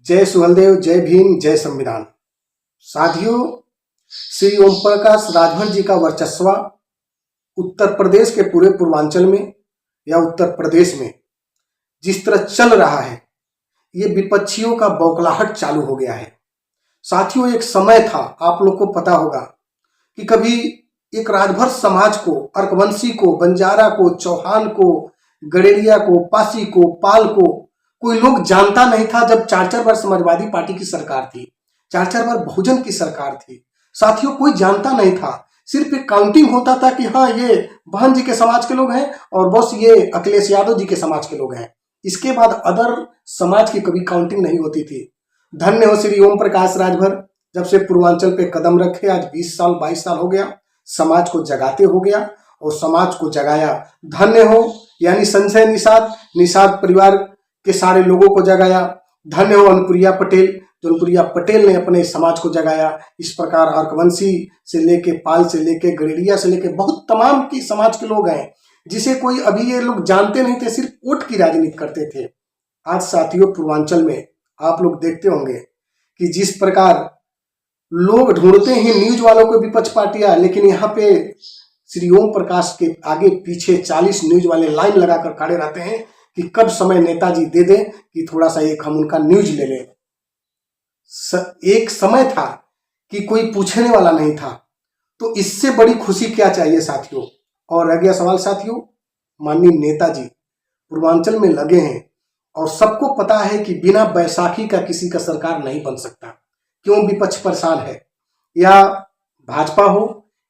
जय सुहलदेव, जय भीम, जय संविधान। साथियों, श्री ओम प्रकाश राजभर जी का वर्चस्व उत्तर प्रदेश के पूरे पूर्वांचल में या उत्तर प्रदेश में जिस तरह चल रहा है, ये विपक्षियों का बौखलाहट चालू हो गया है। साथियों, एक समय था, आप लोग को पता होगा कि कभी एक राजभर समाज को, अर्कवंशी को, बंजारा को, चौहान को, गडेरिया को, पासी को, पाल को कोई लोग जानता नहीं था। जब 4-4 बार समाजवादी पार्टी की सरकार थी, 4-4 बार बहुजन की सरकार थी, साथियों कोई जानता नहीं था। सिर्फ एक काउंटिंग होता था कि हाँ, ये बहन जी के समाज के लोग हैं और बस ये अखिलेश यादव जी के समाज के लोग हैं। इसके बाद अदर समाज की कभी काउंटिंग नहीं होती थी। धन्य हो श्री ओम प्रकाश राजभर, जब से पूर्वांचल पे कदम रखे, आज 20 साल 22 साल हो गया, समाज को जगाते हो गया और समाज को जगाया। धन्य हो यानी संजय निषाद परिवार के सारे लोगों को जगाया। धन्य हो अनुप्रिया पटेल, जो अनुप्रिया पटेल ने अपने समाज को जगाया। इस प्रकार अर्कवंशी से लेके, पाल से लेके, गडेरिया से लेके बहुत तमाम की समाज के लोग हैं जिसे कोई अभी ये लोग जानते नहीं थे, सिर्फ वोट की राजनीति करते थे। आज साथियों पूर्वांचल में आप लोग देखते होंगे कि जिस प्रकार लोग ढूंढते हैं न्यूज वालों को विपक्ष पार्टियां, लेकिन यहाँ पे श्री ओम प्रकाश के आगे पीछे 40 न्यूज वाले लाइन लगाकर खड़े रहते हैं कि कब समय नेताजी दे दे कि थोड़ा सा एक हम उनका न्यूज ले लें। एक समय था कि कोई पूछने वाला नहीं था, तो इससे बड़ी खुशी क्या चाहिए साथियों। और रह गया सवाल साथियों, माननीय नेताजी पूर्वांचल में लगे हैं और सबको पता है कि बिना बैसाखी का किसी का सरकार नहीं बन सकता। क्यों विपक्ष परेशान है, या भाजपा हो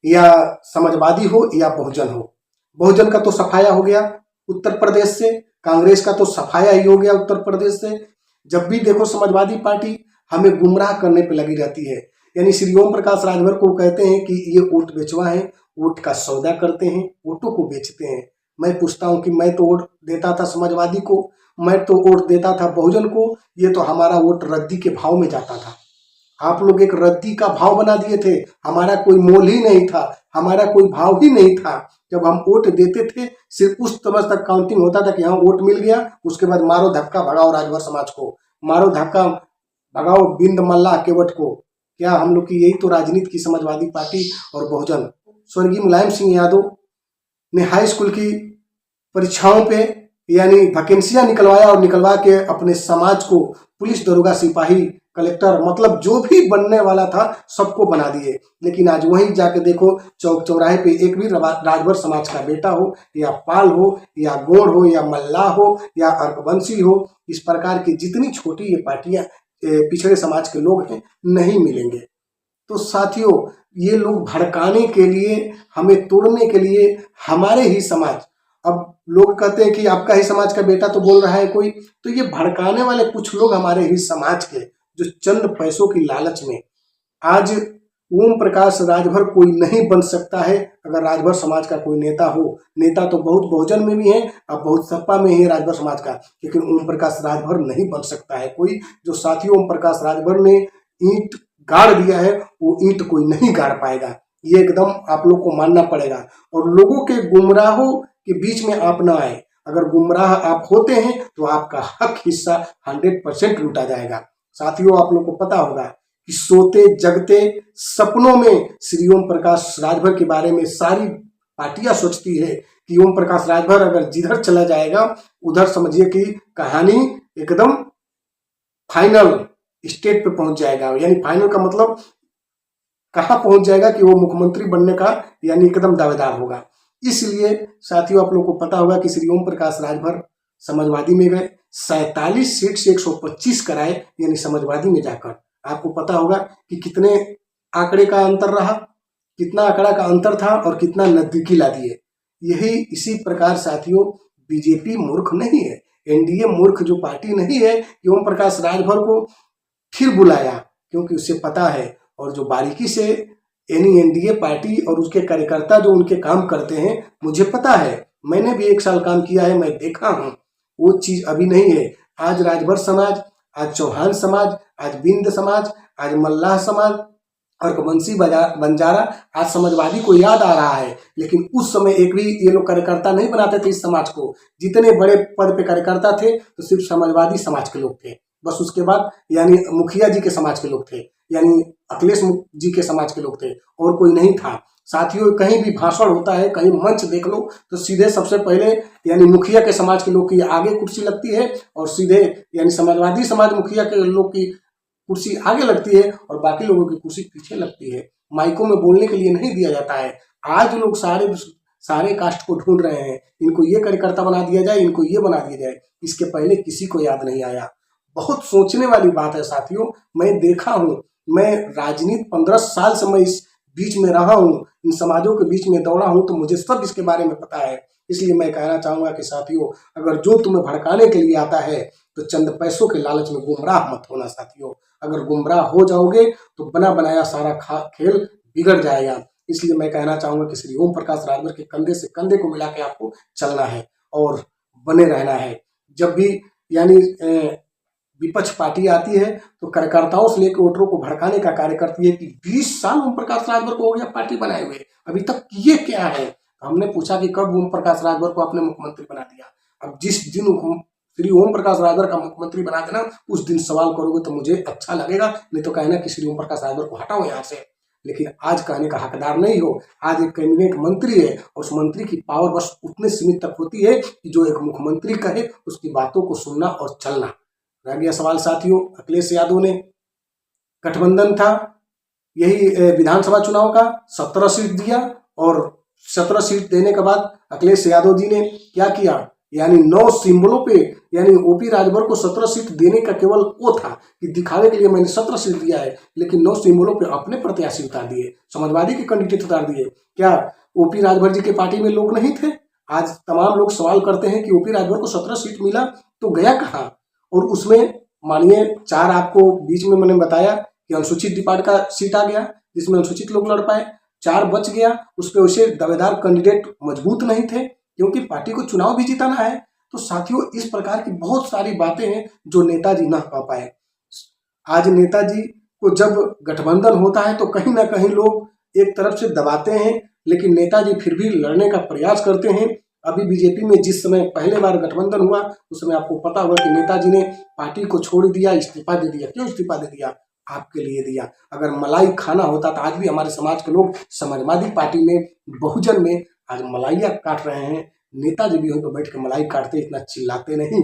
या समाजवादी हो या बहुजन हो। बहुजन का तो सफाया हो गया उत्तर प्रदेश से, कांग्रेस का तो सफाया ही हो गया उत्तर प्रदेश से। जब भी देखो समाजवादी पार्टी हमें गुमराह करने पे लगी रहती है। यानी श्री ओम प्रकाश राजभर को कहते हैं कि ये वोट बेचवा है, वोट का सौदा करते हैं, वोटों को बेचते हैं। मैं पूछता हूं कि मैं तो वोट देता था समाजवादी को, मैं तो वोट देता था बहुजन को, ये तो हमारा वोट रद्दी के भाव में जाता था। आप लोग एक रद्दी का भाव बना दिए थे, हमारा कोई मोल ही नहीं था, हमारा कोई भाव ही नहीं था। जब हम वोट देते थे सिर्फ उस समय तक काउंटिंग होता था कि हाँ वोट मिल गया, उसके बाद मारो धक्का भगाओ राजभर समाज को, मारो धक्का भगाओ बिंद मल्लाह केवट को। क्या हम लोग की यही तो राजनीति की समाजवादी पार्टी और बहुजन। स्वर्गीय मुलायम सिंह यादव ने हाई स्कूल की परीक्षाओं पे यानी वैकेंसियां निकलवाया और निकलवा के अपने समाज को पुलिस, दरोगा, सिपाही, कलेक्टर, मतलब जो भी बनने वाला था सबको बना दिए। लेकिन आज वहीं जाके देखो चौक चौराहे पे एक भी राजभर समाज का बेटा हो या पाल हो या गोंड हो या मल्लाह हो या अर्कवंशी हो, इस प्रकार की जितनी छोटी ये पार्टियां पिछड़े समाज के लोग हैं नहीं मिलेंगे। तो साथियों, ये लोग भड़काने के लिए, हमें तोड़ने के लिए हमारे ही समाज, अब लोग कहते हैं कि आपका ही समाज का बेटा तो बोल रहा है कोई, तो ये भड़काने वाले कुछ लोग हमारे ही समाज के, जो चंद पैसों की लालच में आज ओम प्रकाश राजभर कोई नहीं बन सकता है। अगर राजभर समाज का कोई नेता हो, नेता तो बहुत बहुजन में भी है, अब बहुत सपा में है राजभर समाज का, लेकिन ओम प्रकाश राजभर नहीं बन सकता है कोई। जो साथियों ओम प्रकाश राजभर ने ईंट गाड़ दिया है, वो ईंट कोई नहीं गाड़ पाएगा, ये एकदम आप लोग को मानना पड़ेगा। और लोगों के गुमराहों के बीच में आप ना आए। अगर गुमराह आप होते हैं तो आपका हक हिस्सा 100% लूटा जाएगा। साथियों, आप लोग को पता होगा कि सोते जगते सपनों में श्री ओम प्रकाश राजभर के बारे में सारी पार्टियां सोचती है कि ओम प्रकाश राजभर अगर जिधर चला जाएगा उधर समझिए कि कहानी एकदम फाइनल स्टेट पे पहुंच जाएगा। यानी फाइनल का मतलब कहां पहुंच जाएगा कि वो मुख्यमंत्री बनने का यानी एकदम दावेदार होगा। इसलिए साथियों, आप लोग को पता होगा कि श्री ओम प्रकाश राजभर समाजवादी में गए, 47 सीट से 125 कराए, यानी समाजवादी में जाकर। आपको पता होगा कि कितने आंकड़े का अंतर रहा, कितना आंकड़ा का अंतर था और कितना नजदीकी ला दिए। यही इसी प्रकार साथियों, बीजेपी मूर्ख नहीं है, एनडीए मूर्ख जो पार्टी नहीं है कि ओम प्रकाश राजभर को फिर बुलाया, क्योंकि उसे पता है और जो बारीकी से यानी एनडीए पार्टी और उसके कार्यकर्ता जो उनके काम करते हैं, मुझे पता है, मैंने भी 1 साल काम किया है, मैं देखा हूं, वो चीज अभी नहीं है। आज राजभर समाज, आज चौहान समाज, आज बिंद समाज, आज मल्लाह समाज, अर्कवंशी, बंजारा, आज समाजवादी को याद आ रहा है। लेकिन उस समय एक भी ये लोग कार्यकर्ता नहीं बनाते थे इस समाज को। जितने बड़े पद पे कार्यकर्ता थे तो सिर्फ समाजवादी समाज के लोग थे। बस उसके बाद यानी मुखिया जी के समाज के लोग थे, यानी अखिलेश जी के समाज के लोग थे, और कोई नहीं था। साथियों, कहीं भी भाषण होता है, कहीं मंच देख लो तो सीधे सबसे पहले यानी मुखिया के समाज के लोग की आगे कुर्सी लगती है, और सीधे यानी समाजवादी समाज मुखिया के लोग की कुर्सी आगे लगती है और बाकी लोगों की कुर्सी पीछे लगती है। माइकों में बोलने के लिए नहीं दिया जाता है। आज लोग सारे कास्ट को ढूंढ रहे हैं, इनको ये कार्यकर्ता बना दिया जाए, इनको ये बना दिया जाए। इसके पहले किसी को याद नहीं आया। बहुत सोचने वाली बात है साथियों। मैं देखा हूँ, मैं राजनीति 15 साल से मैं इस बीच में रहा हूँ, इन समाजों के बीच में दौड़ा हूँ, तो मुझे सब इसके बारे में पता है। इसलिए मैं कहना चाहूंगा कि साथियों, अगर जो तुम्हें भड़काने के लिए आता है तो चंद पैसों के लालच में गुमराह मत होना साथियों। अगर गुमराह हो जाओगे तो बना बनाया सारा खेल बिगड़ जाएगा। इसलिए मैं कहना चाहूंगा कि श्री ओम प्रकाश राजभर के कंधे से कंधे को मिला के आपको चलना है और बने रहना है। जब भी यानी विपक्ष पार्टी आती है तो कार्यकर्ताओं से लेकर वोटरों को भड़काने का कार्य करती है कि 20 साल ओम प्रकाश राजभर को हो गया पार्टी बनाए हुए, अभी तक किए क्या है। हमने पूछा कि कब ओम प्रकाश राजभर को आपने मुख्यमंत्री बना दिया। अब जिस दिन श्री ओम प्रकाश राजभर का मुख्यमंत्री बना देना, उस दिन सवाल करोगे तो मुझे अच्छा लगेगा, नहीं तो कहना कि श्री ओम प्रकाश राजभर को हटाओ यहाँ से। लेकिन आज कहने का हकदार नहीं हो। आज एक कैबिनेट मंत्री है और उस मंत्री की पावर बस उतने सीमित तक होती है कि जो एक मुख्यमंत्री कहे उसकी बातों को सुनना और चलना। रह गया सवाल साथियों, अखिलेश यादव ने गठबंधन था, यही विधानसभा चुनाव का 17 सीट दिया, और 17 सीट देने के बाद अखिलेश यादव जी ने क्या किया, यानी 9 सिंबलों पे यानी ओपी राजभर को 17 सीट देने का केवल वो था कि दिखावे के लिए मैंने 17 सीट दिया है, लेकिन 9 सिंबलों पे अपने प्रत्याशी उतार दिए, समाजवादी के कैंडिडेट उतार दिए। क्या ओपी राजभर जी के पार्टी में लोग नहीं थे? आज तमाम लोग सवाल करते हैं कि ओपी राजभर को 17 सीट मिला तो गया कहाँ? और उसमें मानिए 4 आपको बीच में मैंने बताया कि अनुसूचित डिपार्ट का सीट आ गया जिसमें अनुसूचित लोग लड़ पाए, 4 बच गया। उस पर वैसे दावेदार कैंडिडेट मजबूत नहीं थे क्योंकि पार्टी को चुनाव भी जिताना है। तो साथियों, इस प्रकार की बहुत सारी बातें हैं जो नेताजी ना कह पाए। आज नेताजी को जब गठबंधन होता है तो कहीं ना कहीं लोग एक तरफ से दबाते हैं, लेकिन नेताजी फिर भी लड़ने का प्रयास करते हैं। अभी बीजेपी में जिस समय पहले बार गठबंधन हुआ उस समय आपको पता होगा कि नेताजी ने पार्टी को छोड़ दिया, इस्तीफा दे दिया। क्यों इस्तीफा दे दिया? आपके लिए दिया। अगर मलाई खाना होता तो आज भी हमारे समाज के लोग समाजवादी पार्टी में, बहुजन में आज मलाइया काट रहे हैं। नेताजी भी वहीं पर बैठ के मलाई काटते, इतना चिल्लाते नहीं।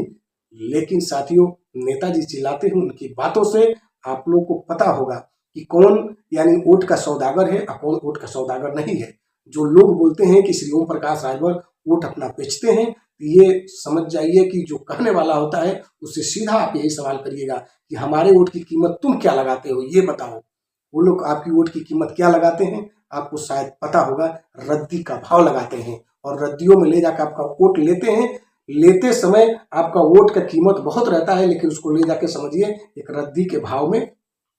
लेकिन साथियों, नेताजी चिल्लाते हैं, उनकी बातों से आप लोग को पता होगा कि कौन यानी वोट का सौदागर है और कौन वोट का सौदागर नहीं है। जो लोग बोलते हैं कि श्री ओम प्रकाश राजभर वोट अपना बेचते हैं, ये समझ जाइए कि जो कहने वाला होता है उससे सीधा आप यही सवाल करिएगा कि हमारे वोट की कीमत तुम क्या लगाते हो, ये बताओ। वो लोग आपकी वोट की कीमत क्या लगाते हैं आपको शायद पता होगा, रद्दी का भाव लगाते हैं और रद्दियों में ले जाकर आपका वोट लेते हैं। लेते समय आपका वोट का कीमत बहुत रहता है, लेकिन उसको ले जाके समझिए एक रद्दी के भाव में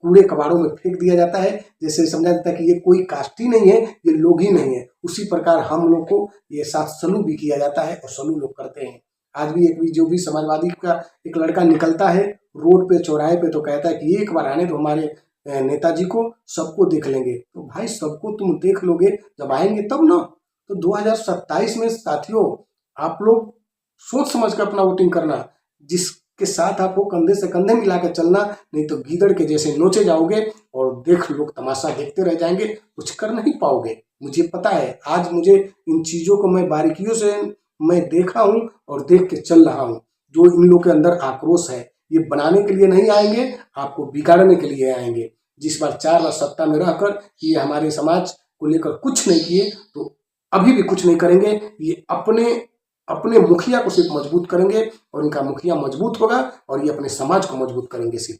कूड़े कबाड़ों में फेंक दिया जाता है। जैसे समझा जाता है कि ये कोई कास्ट ही नहीं है, ये लोग ही नहीं है। उसी प्रकार हम लोग को ये साथ सलूक भी किया जाता है और सलूक लोग करते हैं। आज भी एक जो भी समाजवादी का एक लड़का निकलता है रोड पे, चौराहे पे, तो कहता है कि एक बार आने तो हमारे नेताजी को, सबको देख लेंगे। तो भाई, सबको तुम देख लोगे जब आएंगे तब ना। तो 2027 में साथियों, आप लोग सोच समझ कर अपना वोटिंग करना, जिसके साथ आपको कंधे से कंधे मिला के चलना, नहीं तो गीदड़ के जैसे नोचे जाओगे और देख लोग तमाशा देखते रह जाएंगे, कुछ कर नहीं पाओगे। मुझे पता है, आज मुझे इन चीजों को मैं बारीकियों से मैं देखा हूं और देख के चल रहा हूं। जो इन लोगों के अंदर आक्रोश है, ये बनाने के लिए नहीं आएंगे, आपको बिगाड़ने के लिए आएंगे। जिस बार 4 बार सत्ता में रहकर ये हमारे समाज को लेकर कुछ नहीं किए, तो अभी भी कुछ नहीं करेंगे। ये अपने मुखिया को सिर्फ मजबूत करेंगे और इनका मुखिया मजबूत होगा और ये अपने समाज को मजबूत करेंगे सिर्फ।